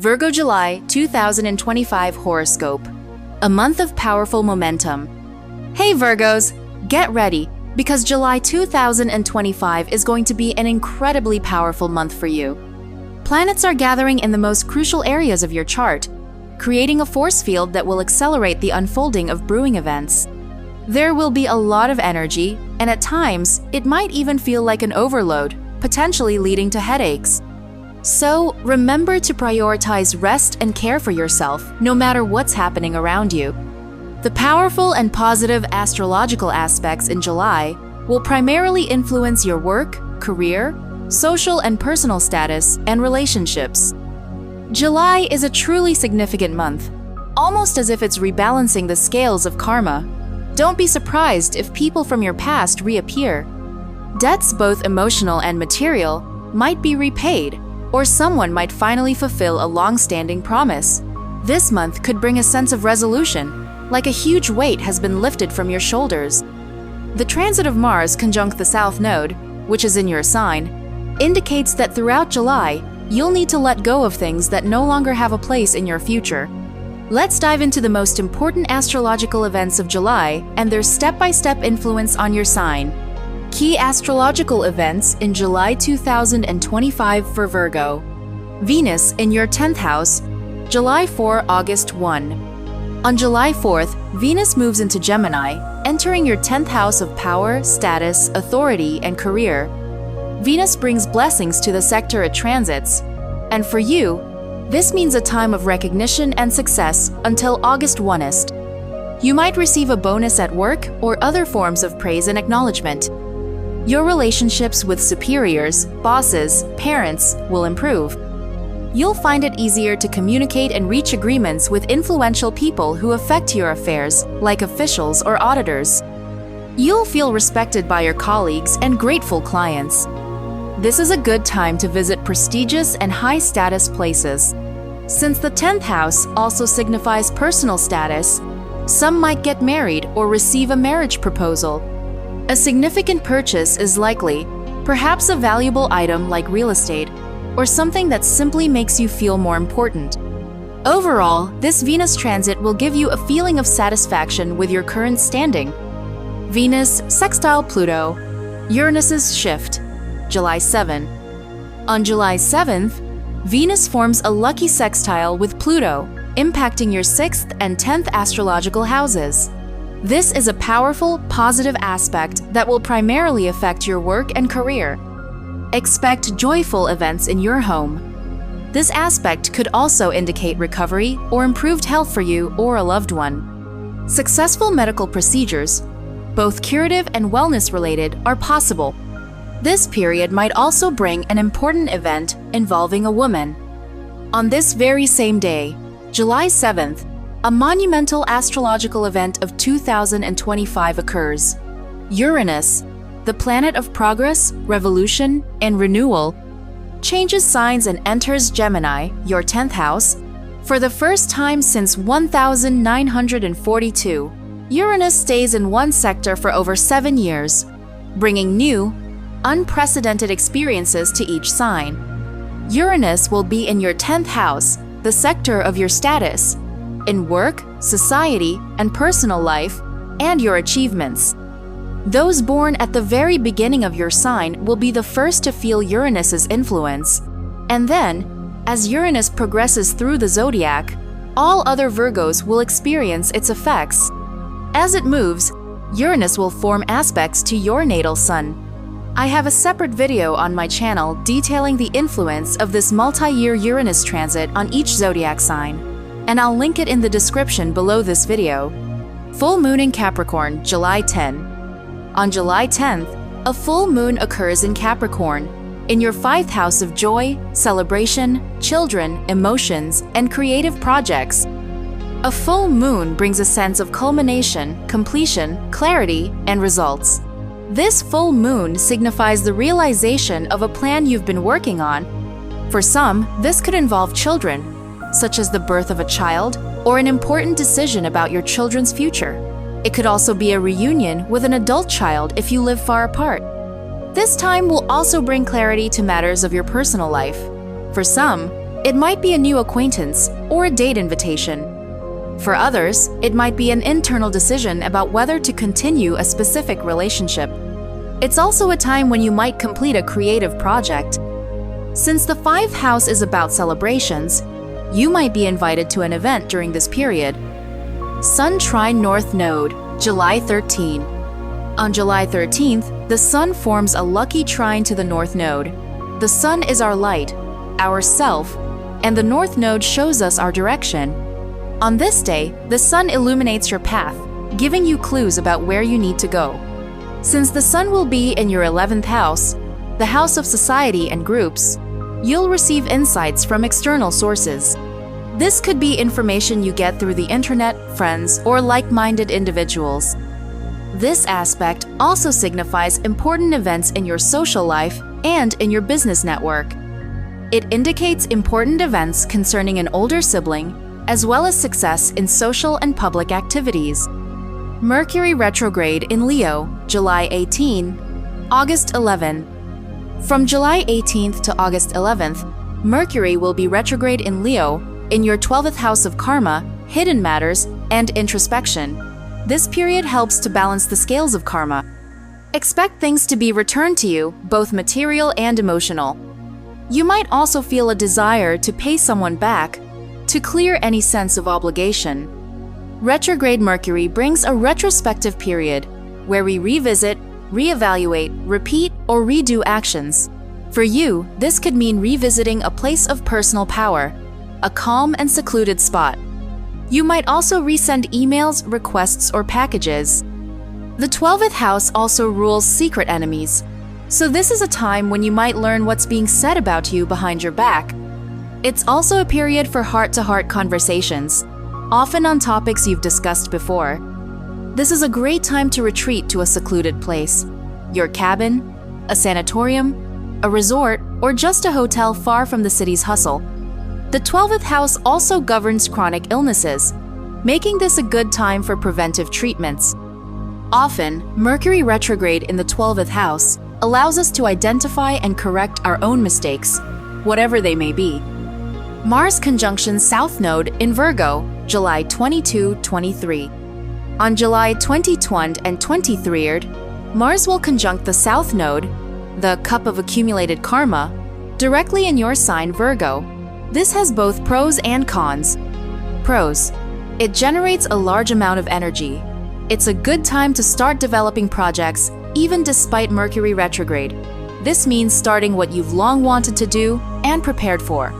Virgo July 2025 Horoscope. A month of powerful momentum. Hey Virgos, get ready because July 2025 is going to be an incredibly powerful month for you. Planets are gathering in the most crucial areas of your chart, creating a force field that will accelerate the unfolding of brewing events. There will be a lot of energy, and at times, it might even feel like an overload, potentially leading to headaches. So, remember to prioritize rest and care for yourself, no matter what's happening around you. The powerful and positive astrological aspects in July will primarily influence your work, career, social and personal status, and relationships. July is a truly significant month, almost as if it's rebalancing the scales of karma. Don't be surprised if people from your past reappear. Debts, both emotional and material, might be repaid, or someone might finally fulfill a long-standing promise. This month could bring a sense of resolution, like a huge weight has been lifted from your shoulders. The transit of Mars conjunct the South Node, which is in your sign, indicates that throughout July, you'll need to let go of things that no longer have a place in your future. Let's dive into the most important astrological events of July and their step-by-step influence on your sign. Key astrological events in July 2025 for Virgo. Venus in your 10th house, July 4, August 1. On July 4th, Venus moves into Gemini, entering your 10th house of power, status, authority, and career. Venus brings blessings to the sector it transits, and for you, this means a time of recognition and success until August 1st. You might receive a bonus at work or other forms of praise and acknowledgement. Your relationships with superiors, bosses, parents will improve. You'll find it easier to communicate and reach agreements with influential people who affect your affairs, like officials or auditors. You'll feel respected by your colleagues and grateful clients. This is a good time to visit prestigious and high-status places. Since the 10th house also signifies personal status, some might get married or receive a marriage proposal. A significant purchase is likely, perhaps a valuable item like real estate, or something that simply makes you feel more important. Overall, this Venus transit will give you a feeling of satisfaction with your current standing. Venus sextile Pluto, Uranus's shift, July 7. On July 7th, Venus forms a lucky sextile with Pluto, impacting your 6th and 10th astrological houses. This is a powerful, positive aspect that will primarily affect your work and career. Expect joyful events in your home. This aspect could also indicate recovery or improved health for you or a loved one. Successful medical procedures, both curative and wellness-related, are possible. This period might also bring an important event involving a woman. On this very same day, July 7th, a monumental astrological event of 2025 occurs. Uranus, the planet of progress, revolution, and renewal, changes signs and enters Gemini, your 10th house, for the first time since 1942. Uranus stays in one sector for over 7 years, bringing new, unprecedented experiences to each sign. Uranus will be in your 10th house, the sector of your status, in work, society, and personal life, and your achievements. Those born at the very beginning of your sign will be the first to feel Uranus's influence. And then, as Uranus progresses through the zodiac, all other Virgos will experience its effects. As it moves, Uranus will form aspects to your natal sun. I have a separate video on my channel detailing the influence of this multi-year Uranus transit on each zodiac sign, and I'll link it in the description below this video. Full moon in Capricorn, July 10. On July 10th, a full moon occurs in Capricorn, in your 5th house of joy, celebration, children, emotions, and creative projects. A full moon brings a sense of culmination, completion, clarity, and results. This full moon signifies the realization of a plan you've been working on. For some, this could involve children, such as the birth of a child or an important decision about your children's future. It could also be a reunion with an adult child if you live far apart. This time will also bring clarity to matters of your personal life. For some, It might be a new acquaintance or a date invitation. For others, it might be an internal decision about whether to continue a specific relationship. It's also a time when you might complete a creative project. Since the 5th house is about celebrations, you might be invited to an event during this period. Sun trine North Node, July 13. On July 13th, the Sun forms a lucky trine to the North Node. The Sun is our light, our self, and the North Node shows us our direction. On this day, the Sun illuminates your path, giving you clues about where you need to go. Since the Sun will be in your 11th house, the house of society and groups, you'll receive insights from external sources. This could be information you get through the internet, friends, or like-minded individuals. This aspect also signifies important events in your social life and in your business network. It indicates important events concerning an older sibling, as well as success in social and public activities. Mercury retrograde in Leo, July 18, August 11. From July 18th to August 11th, Mercury will be retrograde in Leo in your 12th house of karma, hidden matters, and introspection. This period helps to balance the scales of karma. Expect things to be returned to you, both material and emotional. You might also feel a desire to pay someone back, to clear any sense of obligation. Retrograde Mercury brings a retrospective period where we revisit, reevaluate, repeat, or redo actions. For you, this could mean revisiting a place of personal power, a calm and secluded spot. You might also resend emails, requests, or packages. The 12th house also rules secret enemies, so this is a time when you might learn what's being said about you behind your back. It's also a period for heart-to-heart conversations, often on topics you've discussed before. This is a great time to retreat to a secluded place, your cabin, a sanatorium, a resort, or just a hotel far from the city's hustle. The 12th house also governs chronic illnesses, making this a good time for preventive treatments. Often, Mercury retrograde in the 12th house allows us to identify and correct our own mistakes, whatever they may be. Mars conjunction South Node in Virgo, July 22-23. On July 22nd and 23rd, Mars will conjunct the South Node, the cup of accumulated karma, directly in your sign Virgo. This has both pros and cons. Pros: it generates a large amount of energy. It's a good time to start developing projects, even despite Mercury retrograde. This means starting what you've long wanted to do and prepared for.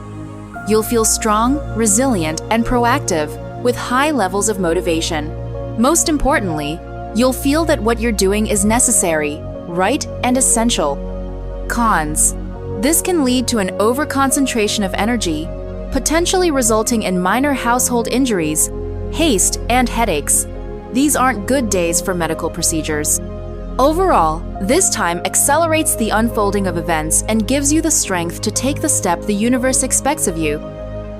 You'll feel strong, resilient, and proactive with high levels of motivation. Most importantly, you'll feel that what you're doing is necessary, right, and essential. Cons: this can lead to an overconcentration of energy, potentially resulting in minor household injuries, haste, and headaches. These aren't good days for medical procedures. Overall, this time accelerates the unfolding of events and gives you the strength to take the step the universe expects of you.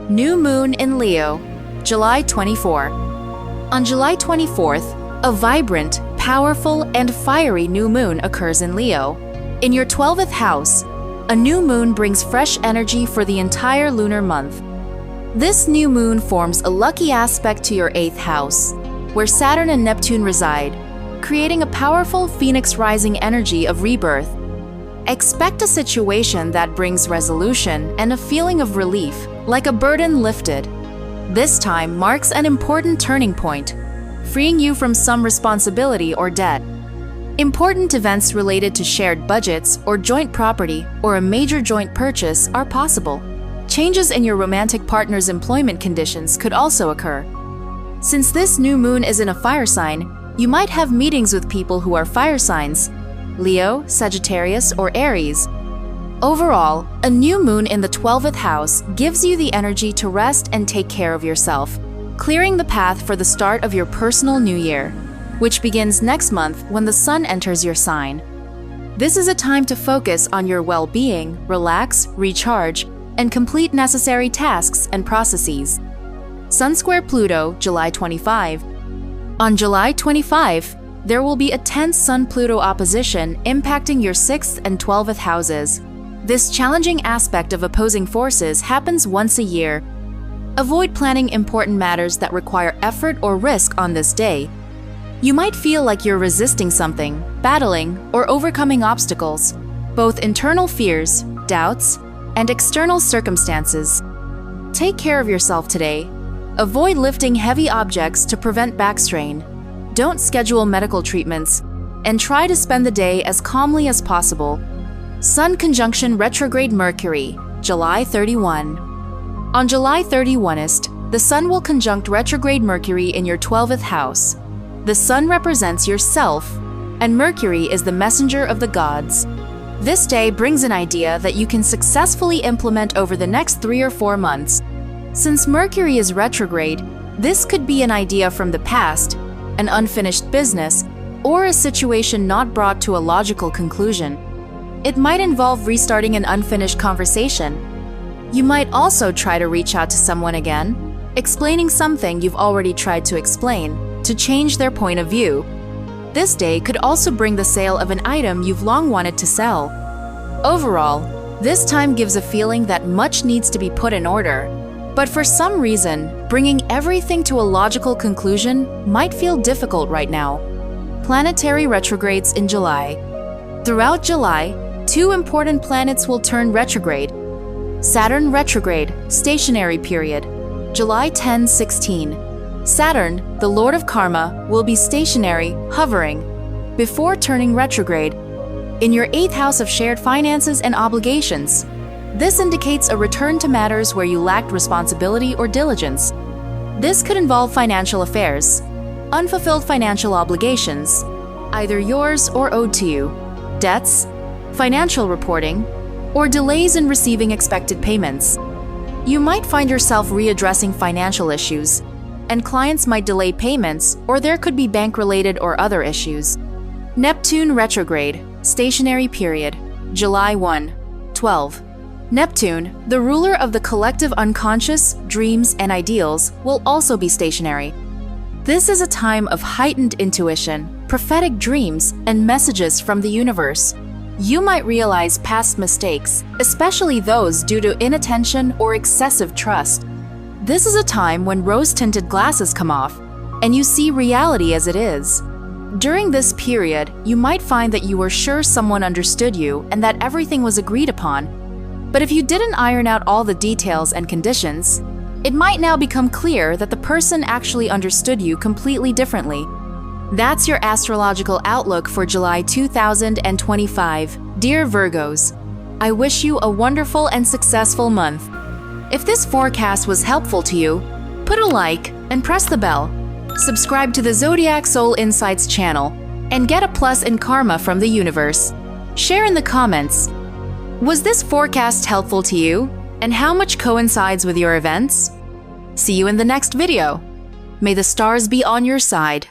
New Moon in Leo, July 24. On July 24th, a vibrant, powerful, and fiery new moon occurs in Leo. In your 12th house, a new moon brings fresh energy for the entire lunar month. This new moon forms a lucky aspect to your 8th house, where Saturn and Neptune reside, creating a powerful phoenix rising energy of rebirth. Expect a situation that brings resolution and a feeling of relief, like a burden lifted. This time marks an important turning point, freeing you from some responsibility or debt. Important events related to shared budgets or joint property or a major joint purchase are possible. Changes in your romantic partner's employment conditions could also occur. Since this new moon is in a fire sign, you might have meetings with people who are fire signs: Leo, Sagittarius, or Aries. Overall, a new moon in the 12th house gives you the energy to rest and take care of yourself, clearing the path for the start of your personal new year, which begins next month when the sun enters your sign. This is a time to focus on your well-being, relax, recharge, and complete necessary tasks and processes. Sun square Pluto, July 25. On July 25, there will be a tense Sun-Pluto opposition impacting your 6th and 12th houses. This challenging aspect of opposing forces happens once a year. Avoid planning important matters that require effort or risk on this day. You might feel like you're resisting something, battling, or overcoming obstacles, both internal fears, doubts, and external circumstances. Take care of yourself today. Avoid lifting heavy objects to prevent back strain. Don't schedule medical treatments, and try to spend the day as calmly as possible. Sun conjunction retrograde Mercury, July 31. On July 31st, the Sun will conjunct retrograde Mercury in your 12th house. The Sun represents yourself, and Mercury is the messenger of the gods. This day brings an idea that you can successfully implement over the next 3 or 4 months. Since Mercury is retrograde, this could be an idea from the past, an unfinished business, or a situation not brought to a logical conclusion. It might involve restarting an unfinished conversation. You might also try to reach out to someone again, explaining something you've already tried to explain, to change their point of view. This day could also bring the sale of an item you've long wanted to sell. Overall, this time gives a feeling that much needs to be put in order, but for some reason, bringing everything to a logical conclusion might feel difficult right now. Planetary retrogrades in July. Throughout July, 2 important planets will turn retrograde. Saturn retrograde, stationary period, July 10-16. Saturn, the Lord of Karma, will be stationary, hovering, before turning retrograde, in your 8th house of shared finances and obligations. This indicates a return to matters where you lacked responsibility or diligence. This could involve financial affairs, unfulfilled financial obligations, either yours or owed to you, debts, financial reporting, or delays in receiving expected payments. You might find yourself readdressing financial issues, and clients might delay payments, or there could be bank-related or other issues. Neptune retrograde, stationary period, July 1-12. Neptune, the ruler of the collective unconscious, dreams, and ideals, will also be stationary. This is a time of heightened intuition, prophetic dreams, and messages from the universe. You might realize past mistakes, especially those due to inattention or excessive trust. This is a time when rose-tinted glasses come off, and you see reality as it is. During this period, you might find that you were sure someone understood you and that everything was agreed upon. But if you didn't iron out all the details and conditions, it might now become clear that the person actually understood you completely differently. That's your astrological outlook for July 2025. Dear Virgos, I wish you a wonderful and successful month. If this forecast was helpful to you, put a like and press the bell. Subscribe to the Zodiac Soul Insights channel and get a plus in karma from the universe. Share in the comments. Was this forecast helpful to you, and how much coincides with your events? See you in the next video. May the stars be on your side.